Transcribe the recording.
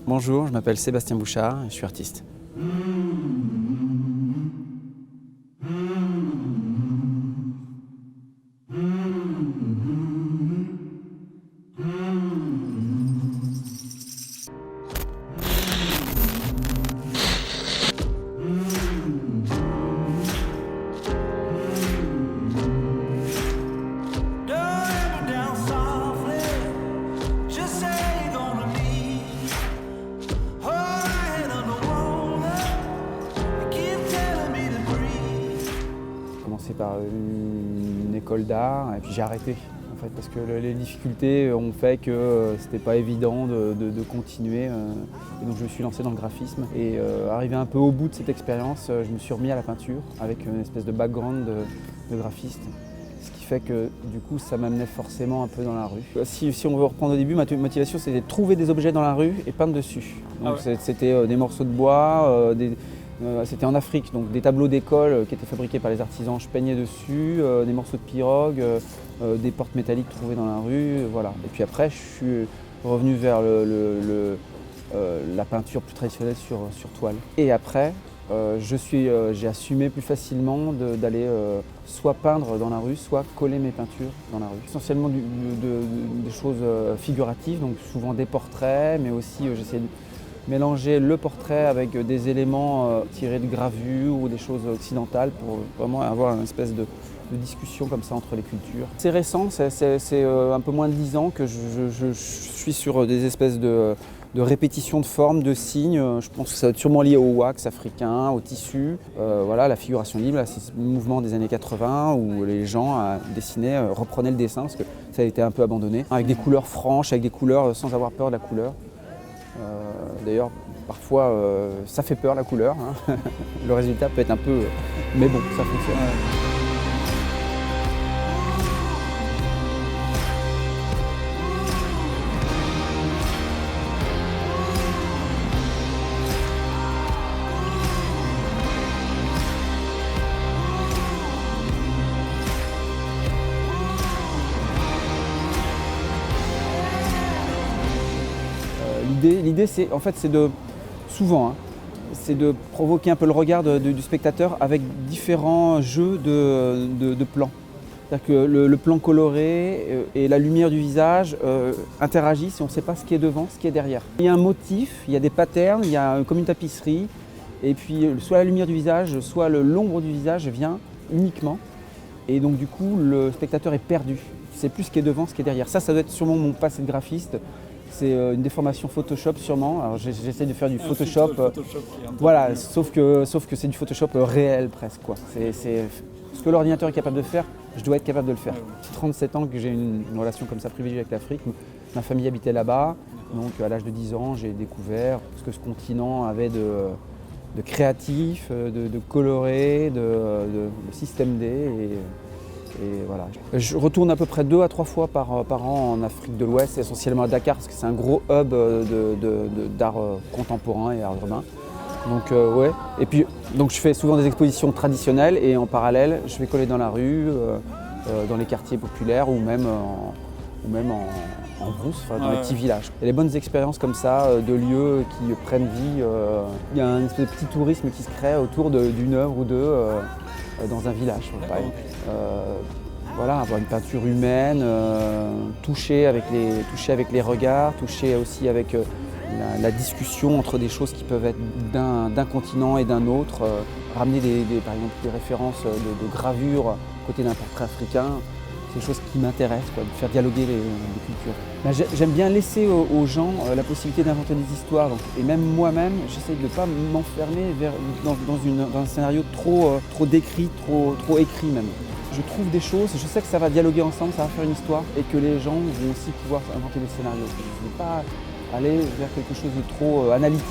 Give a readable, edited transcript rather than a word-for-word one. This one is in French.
Bonjour, je m'appelle Sébastien Bouchard et je suis artiste. J'ai commencé par une école d'art et puis j'ai arrêté en fait, parce que les difficultés ont fait que c'était pas évident de continuer. Et donc je me suis lancé dans le graphisme et arrivé un peu au bout de cette expérience, je me suis remis à la peinture avec une espèce de background de graphiste. Ce qui fait que du coup ça m'amenait forcément un peu dans la rue. Si on veut reprendre au début, ma motivation c'était de trouver des objets dans la rue et peindre dessus. Donc c'était des morceaux de bois, c'était en Afrique, donc des tableaux d'école qui étaient fabriqués par les artisans, je peignais dessus, des morceaux de pirogue, des portes métalliques trouvées dans la rue, voilà. Et puis après, je suis revenu vers la peinture plus traditionnelle sur toile. Et après, j'ai assumé plus facilement d'aller soit peindre dans la rue, soit coller mes peintures dans la rue. Essentiellement des choses figuratives, donc souvent des portraits, mais aussi j'essaie de mélanger le portrait avec des éléments tirés de gravures ou des choses occidentales pour vraiment avoir une espèce de discussion comme ça entre les cultures. C'est récent, c'est un peu moins de 10 ans que je suis sur des espèces de répétitions de formes, de signes. Je pense que ça va être sûrement lié au wax africain, au tissu. Voilà, la figuration libre, c'est le mouvement des années 80 où les gens dessinaient, reprenaient le dessin parce que ça a été un peu abandonné. Avec des couleurs franches, avec des couleurs sans avoir peur de la couleur. D'ailleurs, parfois, ça fait peur la couleur. Hein. Le résultat peut être un peu... mais bon, ça fonctionne. L'idée, c'est souvent, hein, c'est de provoquer un peu le regard du spectateur avec différents jeux de plans. C'est-à-dire que le plan coloré et la lumière du visage interagissent et on ne sait pas ce qui est devant, ce qui est derrière. Il y a un motif, il y a des patterns, il y a comme une tapisserie, et puis soit la lumière du visage, soit l'ombre du visage vient uniquement. Et donc du coup, le spectateur est perdu. Il ne sait plus ce qui est devant, ce qui est derrière. Ça doit être sûrement mon passé de graphiste. C'est une déformation Photoshop sûrement. Alors j'essaie de faire du Photoshop. Voilà, sauf que c'est du Photoshop réel presque, quoi. C'est ce que l'ordinateur est capable de faire, je dois être capable de le faire. J'ai 37 ans que j'ai une relation comme ça privilégiée avec l'Afrique. Ma famille habitait là-bas, donc à l'âge de 10 ans, j'ai découvert ce que ce continent avait de créatif, de coloré, de système D. Et voilà. Je retourne à peu près 2 à 3 fois par an en Afrique de l'Ouest, essentiellement à Dakar, parce que c'est un gros hub d'art contemporain et art urbain. Donc ouais. Et puis donc je fais souvent des expositions traditionnelles et en parallèle, je vais coller dans la rue, dans les quartiers populaires ou même en brousse, dans les petits villages. Il y a des bonnes expériences comme ça, de lieux qui prennent vie. Il y a un espèce de petit tourisme qui se crée autour d'une œuvre ou deux dans un village. Voilà, avoir une peinture humaine, toucher avec les regards, toucher aussi avec la discussion entre des choses qui peuvent être d'un continent et d'un autre, ramener par exemple des références de gravures côté d'un portrait africain. C'est des choses qui m'intéressent, de faire dialoguer les cultures. J'aime bien laisser aux gens la possibilité d'inventer des histoires. Et même moi-même, j'essaie de ne pas m'enfermer dans un scénario trop décrit, trop écrit même. Je trouve des choses, je sais que ça va dialoguer ensemble, ça va faire une histoire et que les gens vont aussi pouvoir inventer des scénarios. Je ne veux pas aller vers quelque chose de trop analytique.